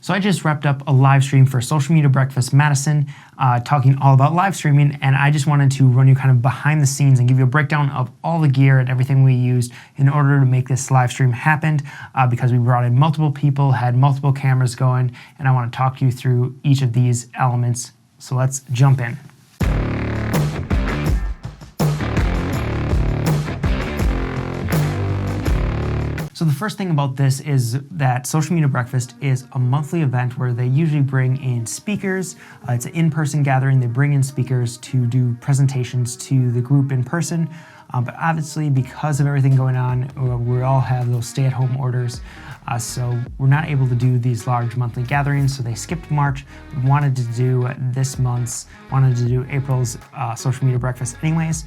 So I just wrapped up a live stream for Social Media Breakfast Madison, talking all about live streaming, and I just wanted to run you kind of behind the scenes and give you a breakdown of all the gear and everything we used in order to make this live stream happen, because we brought in multiple people, had multiple cameras going, and I want to talk you through each of these elements. So let's jump in. So the first thing about this is that Social Media Breakfast is a monthly event where they usually bring in speakers. It's an in-person gathering. They bring in speakers to do presentations to the group in person. But obviously, because of everything going on, we all have those stay-at-home orders. So we're not able to do these large monthly gatherings. So they skipped March. We wanted to do April's Social Media Breakfast anyways.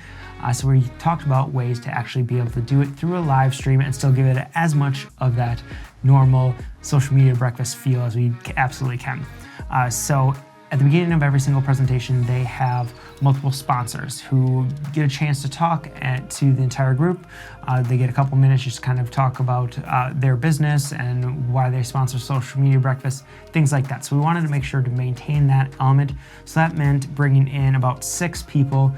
So we talked about ways to actually be able to do it through a live stream and still give it as much of that normal Social Media Breakfast feel as we absolutely can. So at the beginning of every single presentation, they have multiple sponsors who get a chance to talk to the entire group. They get a couple minutes just to kind of talk about their business and why they sponsor Social Media Breakfast, things like that. So we wanted to make sure to maintain that element. So that meant bringing in about 6 people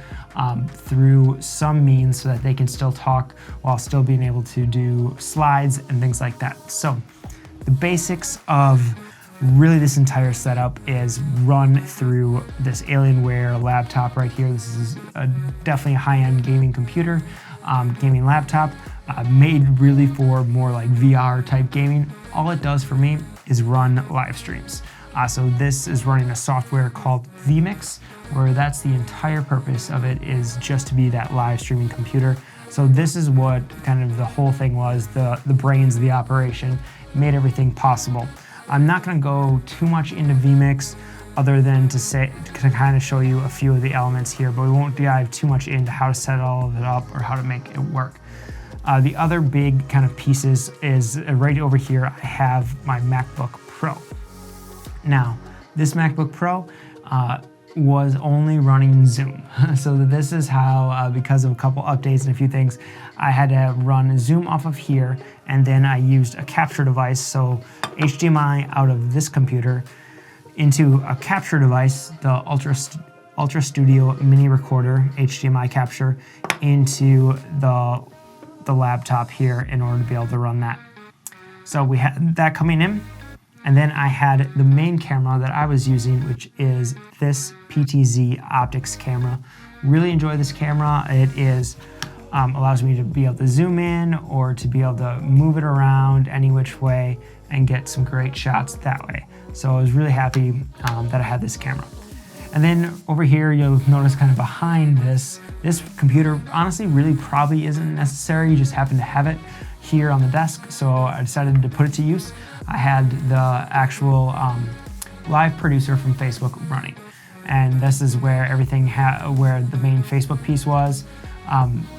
through some means so that they can still talk while still being able to do slides and things like that. So the basics of really this entire setup is run through this Alienware laptop right here. This is definitely a high-end gaming computer, gaming laptop, made really for more like VR type gaming. All it does for me is run live streams. So this is running a software called vMix, where that's the entire purpose of it, is just to be that live streaming computer. So this is what kind of the whole thing was, the brains of the operation, made everything possible. I'm not going to go too much into vMix other than to kind of show you a few of the elements here, but we won't dive too much into how to set all of it up or how to make it work. The other big kind of pieces is right over here, I have my MacBook Pro. Now, this MacBook Pro was only running Zoom. So this is how, because of a couple updates and a few things, I had to run Zoom off of here, and then I used a capture device, so HDMI out of this computer into a capture device, the Ultra Studio mini recorder, HDMI capture, into the laptop here in order to be able to run that. So we had that coming in. And then I had the main camera that I was using, which is this PTZ optics camera. Really enjoy this camera. It is allows me to be able to zoom in or to be able to move it around any which way and get some great shots that way. So I was really happy that I had this camera. And then over here, you'll notice kind of behind this computer, honestly, really probably isn't necessary. You just happen to have it here on the desk, so I decided to put it to use. I had the actual live producer from Facebook running, and this is where everything where the main Facebook piece was.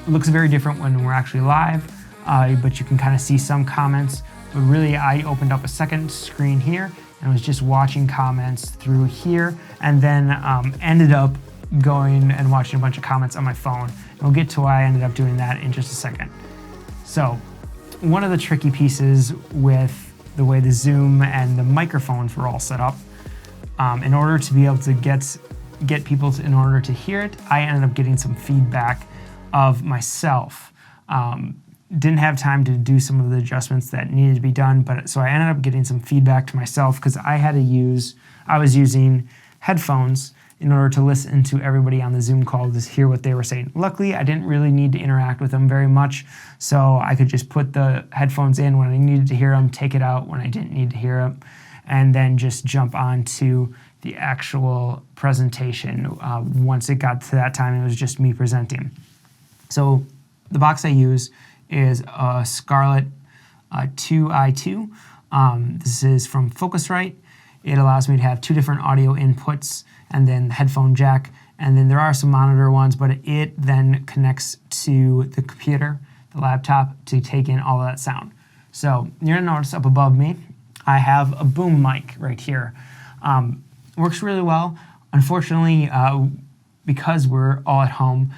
Looks very different when we're actually live, but you can kind of see some comments. But really, I opened up a second screen here and was just watching comments through here, and then ended up going and watching a bunch of comments on my phone. And we'll get to why I ended up doing that in just a second. So one of the tricky pieces with the way the Zoom and the microphones were all set up, in order to be able to get people in order to hear it, I ended up getting some feedback of myself. Didn't have time to do some of the adjustments that needed to be done, but so I ended up getting some feedback to myself because I was using headphones in order to listen to everybody on the Zoom call to hear what they were saying. Luckily, I didn't really need to interact with them very much, so I could just put the headphones in when I needed to hear them, take it out when I didn't need to hear them, and then just jump on to the actual presentation. Once it got to that time, it was just me presenting. So the box I use is a Scarlett 2i2. This is from Focusrite. It allows me to have 2 different audio inputs and then the headphone jack. And then there are some monitor ones, but it then connects to the computer, the laptop, to take in all of that sound. So you're gonna notice up above me, I have a boom mic right here. Works really well. Unfortunately, because we're all at home,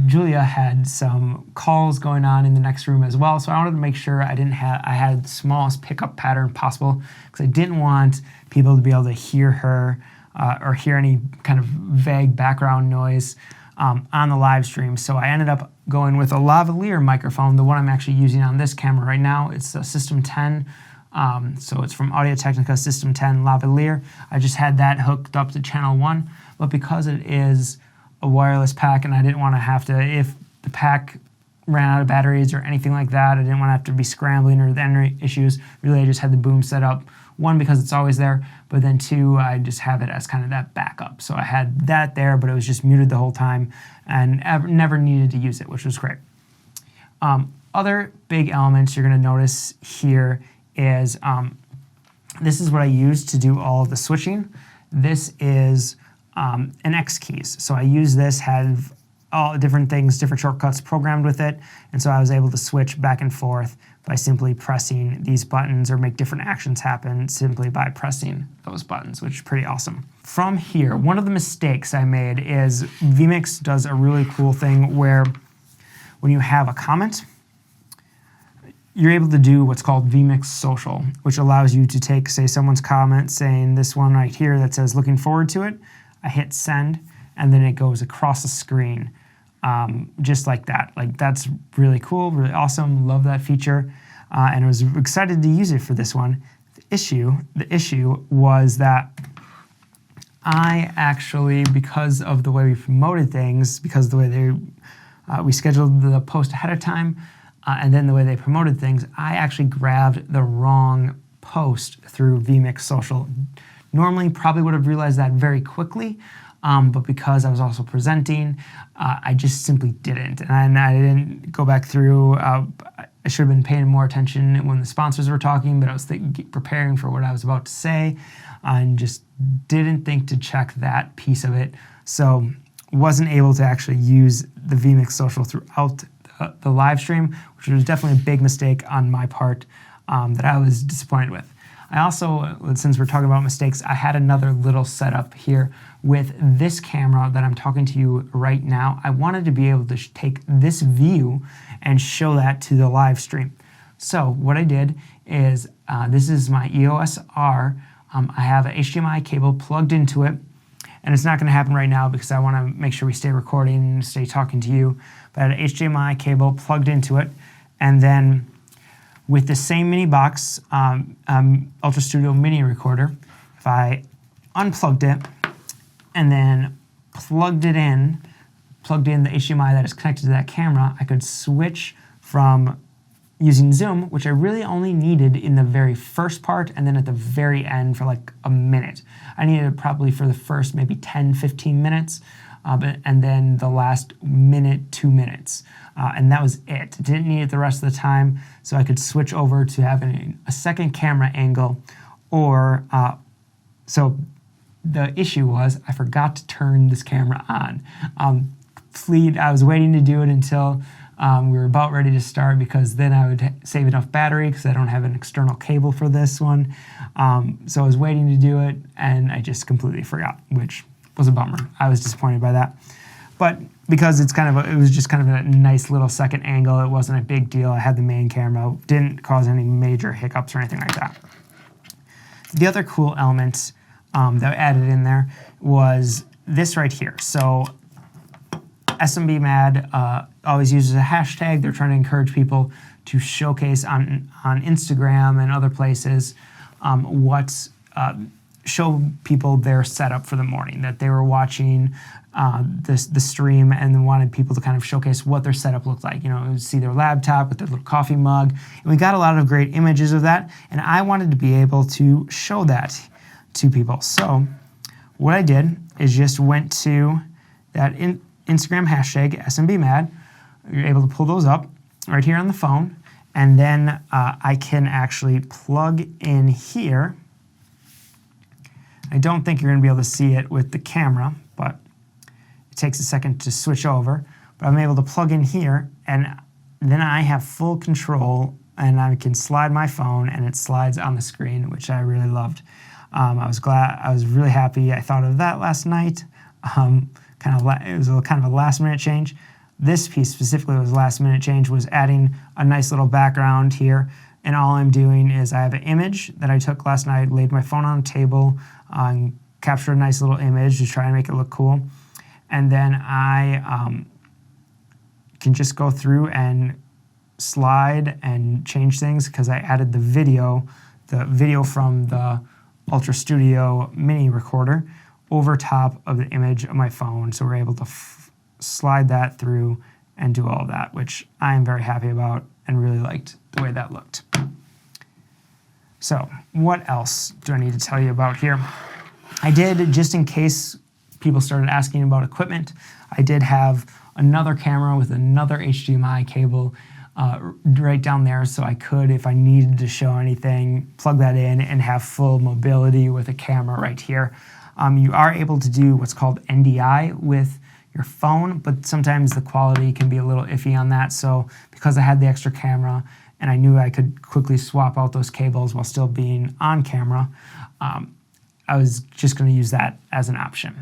Julia had some calls going on in the next room as well, so I wanted to make sure I had the smallest pickup pattern possible, because I didn't want people to be able to hear her or hear any kind of vague background noise on the live stream. So I ended up going with a lavalier microphone, the one I'm actually using on this camera right now. It's a System 10, so it's from Audio-Technica System 10 lavalier. I just had that hooked up to channel 1, but because it is a wireless pack and I didn't want to have to, if the pack ran out of batteries or anything like that, I didn't want to have to be scrambling or any issues. Really, I just had the boom set up, one, because it's always there, but then two, I just have it as kind of that backup. So I had that there, but it was just muted the whole time and never needed to use it, which was great. Other big elements you're going to notice here is this is what I use to do all of the switching. This is an X keys. So I use this, have all different things, different shortcuts programmed with it, and so I was able to switch back and forth by simply pressing these buttons, or make different actions happen simply by pressing those buttons, which is pretty awesome. From here, one of the mistakes I made is vMix does a really cool thing where when you have a comment, you're able to do what's called vMix Social, which allows you to take, say, someone's comment saying this one right here that says looking forward to it. I hit send, and then it goes across the screen, just like that. Like, that's really cool, really awesome. Love that feature, and I was excited to use it for this one. The issue was that I actually, because of the way we promoted things, because of the way we scheduled the post ahead of time, and then the way they promoted things, I actually grabbed the wrong post through vMix Social. Normally, probably would have realized that very quickly, but because I was also presenting, I just simply didn't. And I didn't go back through. I should have been paying more attention when the sponsors were talking, but I was preparing for what I was about to say, and just didn't think to check that piece of it. So wasn't able to actually use the vMix Social throughout the live stream, which was definitely a big mistake on my part that I was disappointed with. I also, since we're talking about mistakes, I had another little setup here with this camera that I'm talking to you right now. I wanted to be able to take this view and show that to the live stream. So what I did is, this is my EOS R. I have an HDMI cable plugged into it, and it's not going to happen right now because I want to make sure we stay recording and stay talking to you. But I had an HDMI cable plugged into it, and then with the same mini box Ultra Studio mini recorder, if I unplugged it and then plugged in the HDMI that is connected to that camera, I could switch from using Zoom, which I really only needed in the very first part, and then at the very end for like a minute. I needed it probably for the first maybe 10, 15 minutes, and then the last minute, 2 minutes. And that was it. Didn't need it the rest of the time, so I could switch over to having a second camera angle, or so the issue was I forgot to turn this camera on. I was waiting to do it until we were about ready to start, because then I would save enough battery, because I don't have an external cable for this one. So I was waiting to do it, and I just completely forgot, which was a bummer. I was disappointed by that. But because it was just kind of a nice little second angle, it wasn't a big deal. I had the main camera, didn't cause any major hiccups or anything like that. The other cool element that I added in there was this right here. So SMBmad always uses a hashtag. They're trying to encourage people to showcase on Instagram and other places show people their setup for the morning, that they were watching the stream and then wanted people to kind of showcase what their setup looked like. You know, see their laptop with their little coffee mug. And we got a lot of great images of that, and I wanted to be able to show that to people. So what I did is just went to that Instagram hashtag, SMBmad. You're able to pull those up right here on the phone, and then I can actually plug in here. I don't think you're going to be able to see it with the camera, but it takes a second to switch over. But I'm able to plug in here, and then I have full control, and I can slide my phone, and it slides on the screen, which I really loved. I was really happy. I thought of that last night. It was kind of a last minute change. this piece specifically was a last minute change, was adding a nice little background here. And all I'm doing is I have an image that I took last night, laid my phone on the table, captured a nice little image to try and make it look cool. And then I can just go through and slide and change things because I added the video from the Ultra Studio mini recorder over top of the image of my phone. So we're able to slide that through and do all of that, which I am very happy about and really liked the way that looked. So what else do I need to tell you about here? I did, just in case people started asking about equipment, I did have another camera with another HDMI cable right down there, so I could, if I needed to show anything, plug that in and have full mobility with a camera right here. You are able to do what's called NDI with your phone, but sometimes the quality can be a little iffy on that. So because I had the extra camera and I knew I could quickly swap out those cables while still being on camera, I was just going to use that as an option.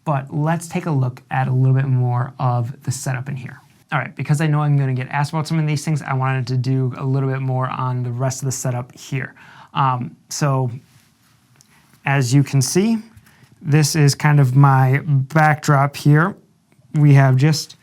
But let's take a look at a little bit more of the setup in here. All right, because I know I'm going to get asked about some of these things, I wanted to do a little bit more on the rest of the setup here. So as you can see, this is kind of my backdrop here. We have just,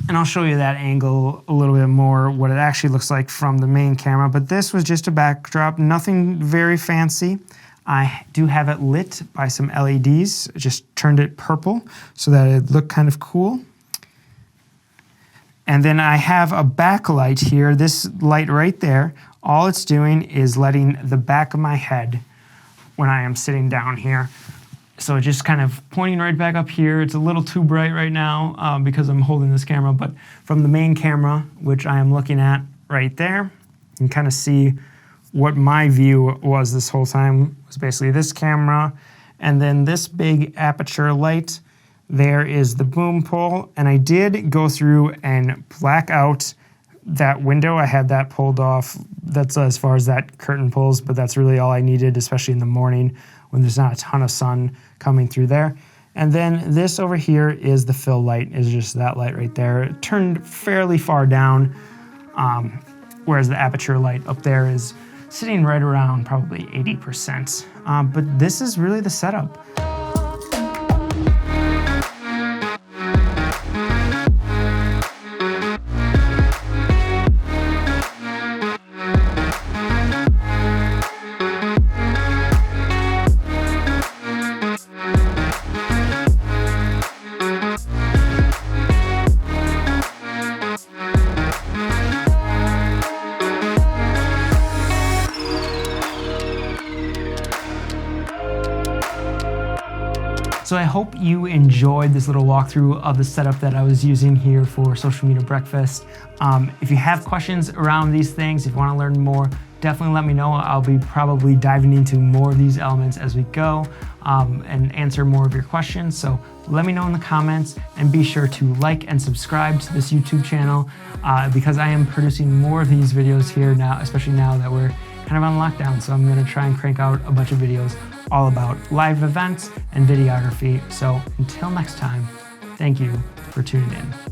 and I'll show you that angle a little bit more, what it actually looks like from the main camera, but this was just a backdrop, nothing very fancy. I do have it lit by some LEDs, just turned it purple so that it looked kind of cool. And then I have a backlight here, this light right there. All it's doing is letting the back of my head when I am sitting down here. So just kind of pointing right back up here. It's a little too bright right now because I'm holding this camera, but from the main camera, which I am looking at right there, you can kind of see what my view was this whole time. Was basically this camera, and then this big aperture light. There is the boom pole, and I did go through and black out that window. I had that pulled off. That's as far as that curtain pulls, but that's really all I needed, especially in the morning when there's not a ton of sun coming through there. And then this over here is the fill light, is just that light right there. It turned fairly far down, whereas the aperture light up there is sitting right around probably 80%. But this is really the setup. So I hope you enjoyed this little walkthrough of the setup that I was using here for Social Media Breakfast. If you have questions around these things, if you want to learn more, definitely let me know. I'll be probably diving into more of these elements as we go and answer more of your questions. So let me know in the comments, and be sure to like and subscribe to this YouTube channel because I am producing more of these videos here now, especially now that we're kind of on lockdown. So I'm going to try and crank out a bunch of videos all about live events and videography. So until next time, thank you for tuning in.